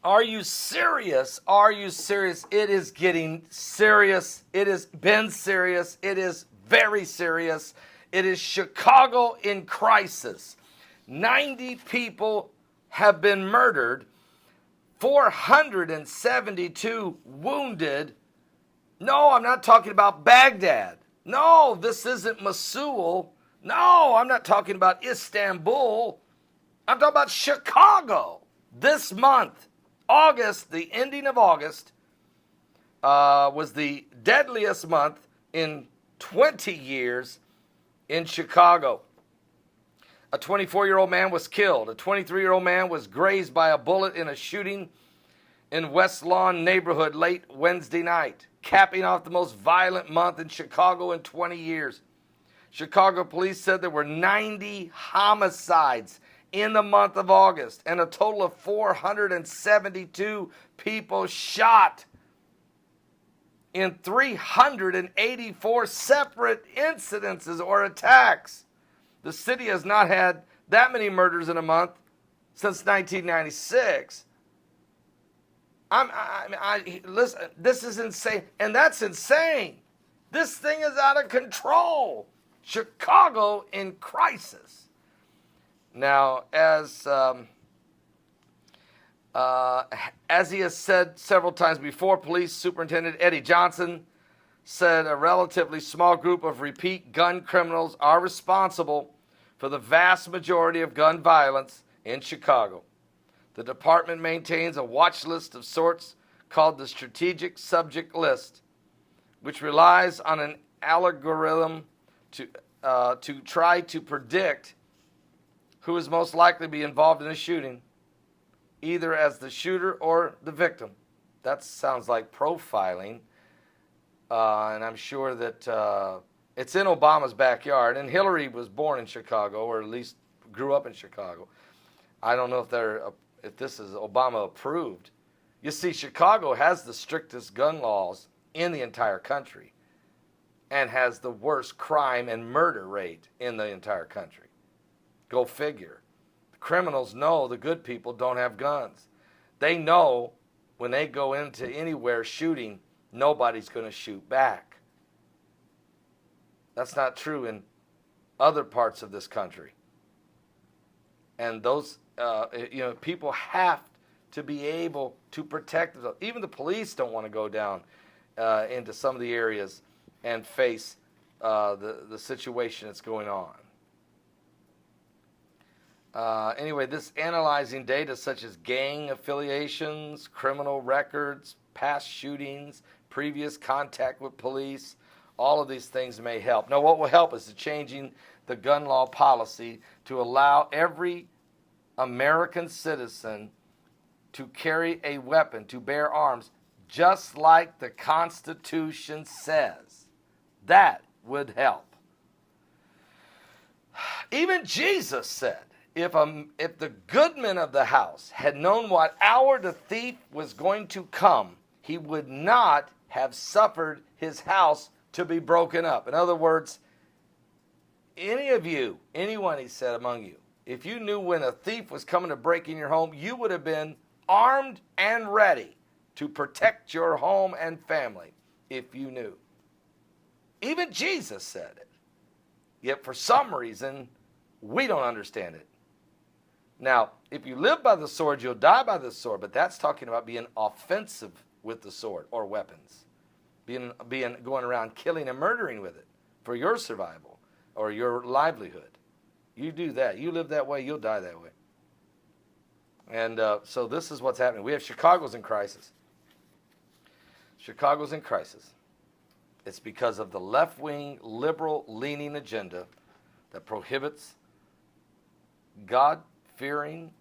Are you serious? Are you serious? It is getting serious. It has been serious. It is very serious. It is Chicago in crisis. 90 people have been murdered, 472 wounded. No, I'm not talking about Baghdad. No, this isn't Mosul. No, I'm not talking about Istanbul. I'm talking about Chicago. This month, August, the ending of August, was the deadliest month in 20 years in Chicago. A 24-year-old man was killed. A 23-year-old man was grazed by a bullet in a shooting in West Lawn neighborhood late Wednesday night, capping off the most violent month in Chicago in 20 years. Chicago police said there were 90 homicides in the month of August and a total of 472 people shot in 384 separate incidences or attacks. The city has not had that many murders in a month since 1996. Listen, this is insane, and that's insane. This thing is out of control. Chicago in crisis. Now, as he has said several times before, Police Superintendent Eddie Johnson said a relatively small group of repeat gun criminals are responsible for the vast majority of gun violence in Chicago. The department maintains a watch list of sorts called the Strategic Subject List, which relies on an algorithm to try to predict who is most likely to be involved in a shooting, either as the shooter or the victim. That sounds like profiling, and I'm sure that it's in Obama's backyard, and Hillary was born in Chicago, or at least grew up in Chicago. I don't know if this is Obama approved. You see, Chicago has the strictest gun laws in the entire country and has the worst crime and murder rate in the entire country. Go figure. The criminals know the good people don't have guns. They know when they go into anywhere shooting, nobody's going to shoot back. That's not true in other parts of this country. And those, people have to be able to protect themselves. Even the police don't want to go down into some of the areas and face the situation that's going on. Anyway, this analyzing data such as gang affiliations, criminal records, past shootings, previous contact with police, all of these things may help. Now, what will help is changing the gun law policy to allow every American citizen to carry a weapon, to bear arms, just like the Constitution says. That would help. Even Jesus said, if the goodman of the house had known what hour the thief was going to come, he would not have suffered his house to be broken up. In other words, anyone, he said, among you, if you knew when a thief was coming to break in your home, you would have been armed and ready to protect your home and family if you knew. Even Jesus said it. Yet for some reason, we don't understand it. Now, if you live by the sword, you'll die by the sword, but that's talking about being offensive with the sword or weapons. Going around killing and murdering with it for your survival or your livelihood. You do that. You live that way, you'll die that way. And so this is what's happening. We have Chicago's in crisis. Chicago's in crisis. It's because of the left-wing, liberal-leaning agenda that prohibits God-fearing,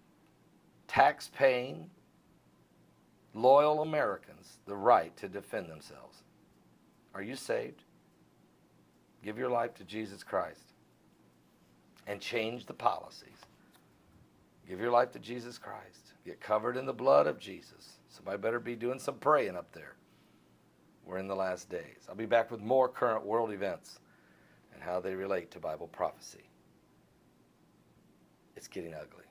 tax-paying, loyal Americans the right to defend themselves. Are you saved? Give your life to Jesus Christ and change the policies. Give your life to Jesus Christ. Get covered in the blood of Jesus. Somebody better be doing some praying up there. We're in the last days. I'll be back with more current world events and how they relate to Bible prophecy. It's getting ugly.